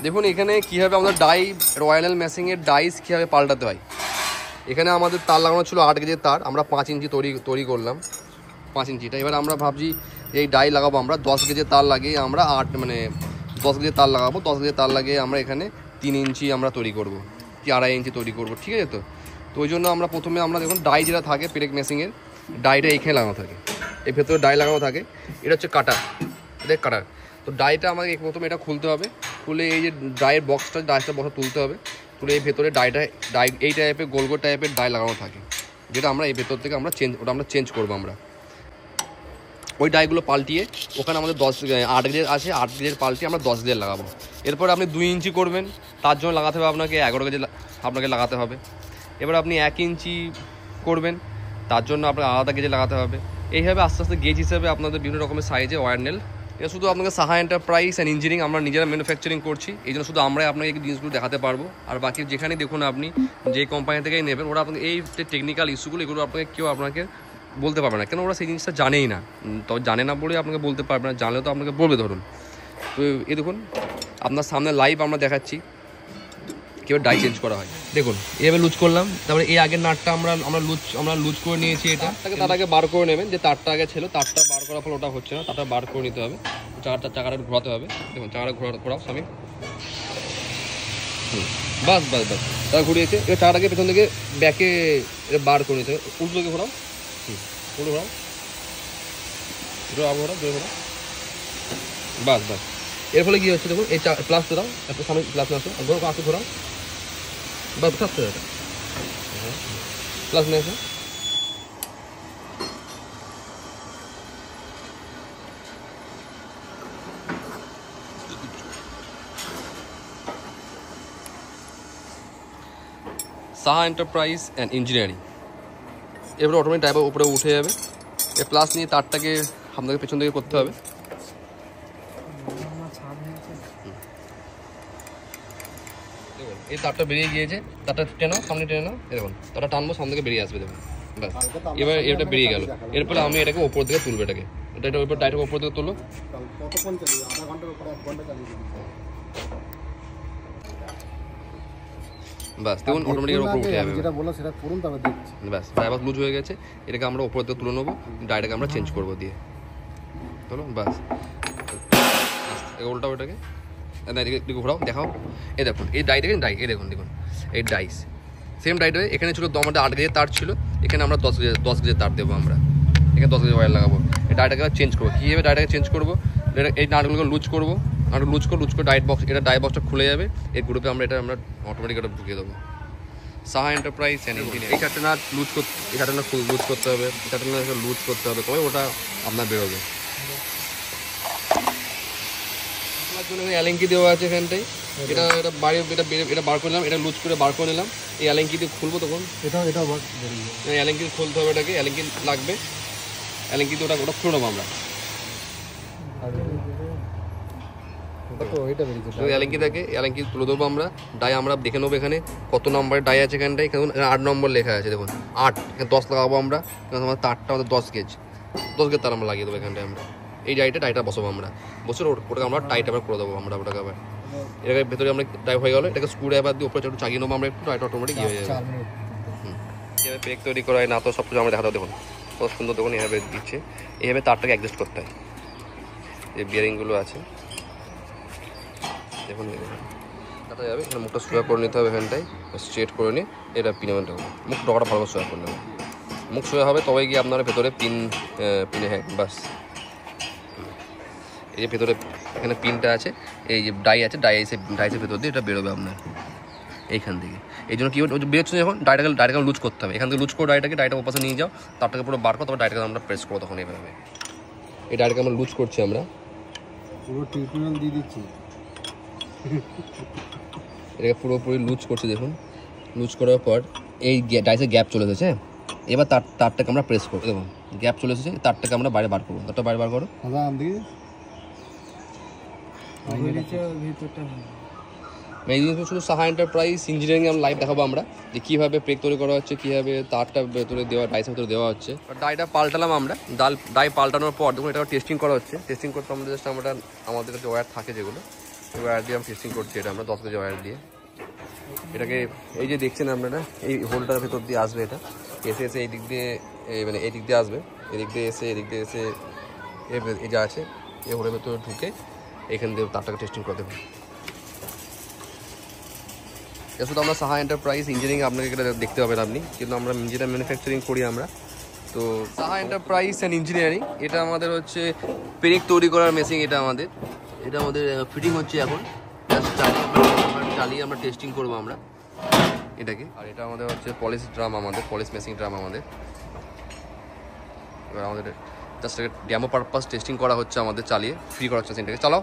দেখুন এখানে কীভাবে আমাদের রয়্যাল মেশিংয়ের ডাইস কীভাবে পাল্টাতে হয়। এখানে আমাদের তার লাগানো ছিল 8 গেজের তার, আমরা 5 ইঞ্চি তৈরি করলাম 5 ইঞ্চিটা। এবার আমরা ভাবছি এই ডাই লাগাবো আমরা 10 গেজের তার লাগিয়ে আমরা 10 গেজের তার লাগাবো। 10 গেজের তার লাগিয়ে আমরা এখানে 3 ইঞ্চি আমরা তৈরি করবো কি 2.5 ইঞ্চি তৈরি করবো, ঠিক আছে। তো ওই জন্য আমরা প্রথমে আমরা দেখুন ডাই যেটা থাকে পেরেক মেশিংয়ের ডাইটা এইখানে লাগানো থাকে, এই ভেতরে ডাই লাগানো থাকে। এটা হচ্ছে কাটার, এটা কাটার। তো ডাইটা আমাকে প্রথমে এটা খুলতে হবে, খুলে এই যে ডাইয়ের ডাইসটা বসা তুলতে হবে, তুলে এই ভেতরে ডাই এই টাইপের গোল টাইপের ডাই লাগানো থাকে, যেটা আমরা এই ভেতর থেকে আমরা চেঞ্জ করবো আমরা। ওই ডাইগুলো পাল্টিয়ে ওখানে আমাদের 8 গেজের আছে, 8 গেজের পাল্টিয়ে আমরা 10 গেজের লাগাবো। এরপরে আপনি 2 ইঞ্চি করবেন, তার জন্য লাগাতে হবে আপনাকে 11 গেজের আপনাকে লাগাতে হবে। এবার আপনি 1 ইঞ্চি করবেন, তার জন্য আপনাকে আলাদা গেজে লাগাতে হবে। এইভাবে আস্তে আস্তে গেজ হিসেবে আপনাদের বিভিন্ন রকমের সাইজে ওয়্যার নেল। এটা শুধু আপনাকে সাহা এন্টারপ্রাইজ অ্যান্ড ইঞ্জিনিয়ারিং আমরা নিজেরা ম্যানুফ্যাকচারিং করছি, এই জন্য শুধু আমরাই আপনাকে এই জিনিসগুলো দেখাতে পারবো। আর বাকি যেখানেই দেখুন আপনি যে কোম্পানি থেকেই নেবেন, ওরা আপনাকে এই যে টেকনিক্যাল ইস্যুগুলো এগুলো আপনাকে কেউ আপনাকে বলতে পারবে না, কেন ওরা সেই জিনিসটা জানেই না। তবে জানে না বলে আপনাকে বলতে পারবে না, জানলেও তো আপনাকে বলবে। ধরুন তো এই দেখুন আপনার সামনে লাইভ আমরা দেখাচ্ছি কীভাবে ডাই চেঞ্জ করা হয়। দেখুন এভাবে লুজ করলাম, তারপরে এই আগের নাটটা আমরা লুজ করে নিয়েছি। তার আগে বার করে নেবেন, যে তারটা আগে ছিল তারটা বার করার ফলে ওটা হচ্ছে না, তারটা বার করে নিতে হবে। চাকাটা ঘোরাতে হবে, দেখুন চাকাটা ঘোরাও স্বামী, বাস তারা ঘুরিয়েছে। এবার চাকাটাকে পেছন থেকে ব্যাকে বার করে নিতে হবে, উল্টো দিকে ঘোরাও, উল্টো ঘোরাও, বাস। এর ফলে কী হচ্ছে দেখুন, এই প্লাসটা দাও, একটু সামনে প্লাস আসো, আসো ঘোরাও, বাস থাকতে হবে প্লাস নিয়ে আসো। Saha enterprise and engineering. এবারে অটোমেটিক ড্রাইভার উপরে উঠে যাবে। এই প্লাস নিয়ে তারটাকে আপনাকে পেছন দিকে করতে হবে। দেখুন এই তারটা বেরিয়ে গিয়েছে, তারটা টেনো, সামনে টেনে নাও, দেখুন তারটা টানবো, সামনে থেকে বেরিয়ে আসবে, দেখুন ব্যাস। এবার এটা বেরিয়ে গেল। এরপরে আমি এটাকে ওপর দিকে তুলবো, এটাকে ওপর ডাইরেক্ট ওপর দিকে তুলো। বাস দেখুন অটোমেটিক উপর উঠে যাবে, ব্যাস ড্রাইভার লুজ হয়ে গেছে। এটাকে আমরা ওপর দিকে তুলে নেবো, ডাইটাকে আমরা চেঞ্জ করবো দিয়ে, চলো বাস উল্টাও এটাকে, একটু ঘোরাও, দেখাও। এই দেখুন এই ডাইটাকে এই দেখুন এই ডাইস সেম ডাইটা। এখানে ছিল আমাদের 8 গেজের তার ছিল, এখানে আমরা 10 গেজের তার দেবো আমরা, এখানে 10 গেজের ওয়্যার লাগাবো। এই ডাইটাকে চেঞ্জ করবো, কীভাবে ডাইটাকে চেঞ্জ করবো, এই নাটগুলোকে লুজ করবো, লুজ করে ডাই বক্সটা খুলে যাবে। এই গ্রুপে আমরা অটোমেটিক এটা ঢুকিয়ে দেবো। Saha enterprise and engineering. এই চারটে নাট লুজ করতে হবে, লুজ করতে হবে, তবে ওটা আপনার বেরোবে। আপনার জন্য অ্যালেঙ্কি দেওয়া আছে এখানটাই, এটা বার করে নিলাম, এটা লুজ করে বার করে নিলাম। এই অ্যালেঙ্কি দিয়ে খুলবো, তখন অ্যালেঙ্কি খুলতে হবে, এটাকে অ্যালেঙ্কি লাগবে, অ্যালেঙ্কি দিয়ে ওটা খুলে নেবো আমরা। অ্যালেঙ্কি তুলে দেবো আমরা, ডাই আমরা দেখে নেবো এখানে কত নম্বরের ডাই আছে। এখানটায় 8 নম্বর লেখা আছে, দেখুন 8, এখানে 10 লাগাবো আমরা, আমাদের তারটা আমাদের 10 গেজ তার আমরা লাগিয়ে দেবো এখানটায়। আমরা এই ডাইটা বসাবো, আমরা বসে ওটাকে আমরা টাইট আবার করে দেবো আমরা ওটাকে। আবার এটাকে ভেতরে আমরা ডাই হয়ে গেলো, এটাকে স্ক্রু ড্রাইভার দিয়ে উপরে একটু চাগিয়ে নেবো আমরা, একটু ডাইটা অটোমেটিক হয়ে যাবে। এভাবে ব্রেক তৈরি করা হয় না তো, সব কিছু আমরা দেখাতে। দেখুন কত সুন্দর, দেখুন এভাবে দিচ্ছে, এইভাবে তারটাকে অ্যাডজাস্ট করতে হয়। এই বিয়ারিংগুলো আছে দেখুন, কাটা যাবে। এখানে মুখটা সোয়া করে নিতে হবে, এখানটায় স্ট্রেট করে নিয়ে এটা পিনেমেন্ট হবে, মুখ ডগাটা ভালো সোয়া করে নেবে। মুখ সোয়া হবে তবে গিয়ে আপনারা ভেতরে পিনে হ্যাঁ বাস। এই যে ভেতরে এখানে পিনটা আছে, এই যে ডাই আছে, ডাইসের ভেতর দিয়ে এটা বেরোবে আপনার এইখান থেকে। এই জন্য কী বেরোচ্ছে, যখন ডাইটাকে লুজ করতে হবে, এখান থেকে লুজ করে ডাইটা ওপাশে নিয়ে যাও, তারটাকে পুরো বার করো, তবে ডাইটাকে আমরা প্রেস করবো, তখন এইভাবে এই ডাইটাকে আমরা লুজ করছি, আমরা পুরো টিউটোরিয়াল দিয়ে দিচ্ছি। এটাকে পুরোপুরি লুজ করছি, দেখুন লুজ করার পর এই ডাইসে গ্যাপ চলে এসেছে। এবার তারটাকে আমরা প্রেস করবো, দেখুন গ্যাপ চলে এসেছে, তারটাকে আমরা বাইরে বার করবো, তারটা বাইরে বার করো। এই জিনিসগুলো শুধু সাহা এন্টারপ্রাইজ ইঞ্জিনিয়ারিং আমরা লাইভ দেখাবো আমরা, যে কীভাবে ব্রেক তৈরি করা হচ্ছে, কীভাবে তারটা ভেতরে দেওয়া, ডাইসের ভেতরে দেওয়া হচ্ছে। ডাইটা পাল্টালাম আমরা, ডাই পাল্টানোর পর দেখুন এটা টেস্টিং করা হচ্ছে। টেস্টিং করতে আমাদের আমাদের কাছে ওয়্যার থাকে, যেগুলো ওয়্যার দিয়ে আমি টেস্টিং করছি, এটা আমরা 10 কেজি ওয়্যার দিয়ে এটাকে, এই যে দেখছেন আপনারা এই হোলটার ভেতর দিয়ে আসবে, এটা এসে এই দিক দিয়ে, মানে এই দিক দিয়ে আসবে, এদিক দিয়ে এসে এই যা আছে এই হোলের ভেতরে ঢুকে এখান দিয়ে তারটাকে টেস্টিং করে দেবো। এটা শুধু আমরা সাহা এন্টারপ্রাইজ ইঞ্জিনিয়ারিং, আপনাকে এটা দেখতে পাবেন আপনি, কিন্তু আমরা ইঞ্জিনিয়ার ম্যানুফ্যাকচারিং করি আমরা। তো সাহা এন্টারপ্রাইজ অ্যান্ড ইঞ্জিনিয়ারিং, এটা আমাদের হচ্ছে পেরেক তৈরি করার মেশিন। এটা আমাদের ফিটিং হচ্ছে এখন, চালিয়ে আমরা টেস্টিং করবো আমরা এটাকে। আর এটা আমাদের হচ্ছে polish drum, polish machine drum আমাদের। এবার আমাদের জাস্ট ডেমো পারপাস টেস্টিং করা হচ্ছে, আমাদের চালিয়ে ফ্রি করা হচ্ছে মেশিনটাকে। চালাও।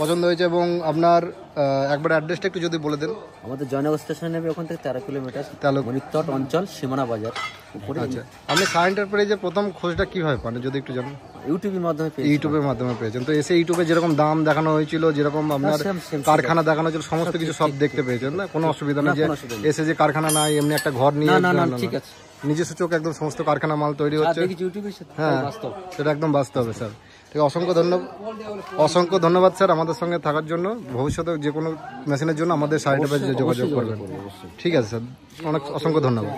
পছন্দ হয়েছে। এবং আপনার একবার অ্যাড্রেসটা একটু যদি বলে দেন। আমাদের জয়নগর স্টেশন নেবে ওখান থেকে 13 কিলোমিটার, মনিকতট অঞ্চল, সীমানা বাজার উপরে। আচ্ছা, আপনি সাহা এন্টারপ্রাইজের প্রথম খোঁজটা কিভাবে পান যদি একটু জানেন? ইউটিউবের মাধ্যমে ইউটিউবের মাধ্যমে পেয়েছেন। তো এসে ইউটিউবে যেরকম দাম দেখানো হয়েছিল, যেরকম আপনার কারখানা দেখানো হয়েছিল, সমস্ত কিছু সব দেখতে পেয়েছেন না? কোনো অসুবিধা নেই যে এসে যে কারখানা নাই, এমনি একটা ঘর নিয়ে ঠিক আছে, নিজস্ব চোখ একদম সমস্ত কারখানা মাল তৈরি হচ্ছে। হ্যাঁ, সেটা একদম বাস্তব স্যার। ঠিক, অসংখ্য ধন্যবাদ স্যার আমাদের সঙ্গে থাকার জন্য। ভবিষ্যতে যে কোনো মেশিনের জন্য আমাদের সাহা এন্টারপ্রাইজে যোগাযোগ করবেন। ঠিক আছে স্যার, অসংখ্য ধন্যবাদ।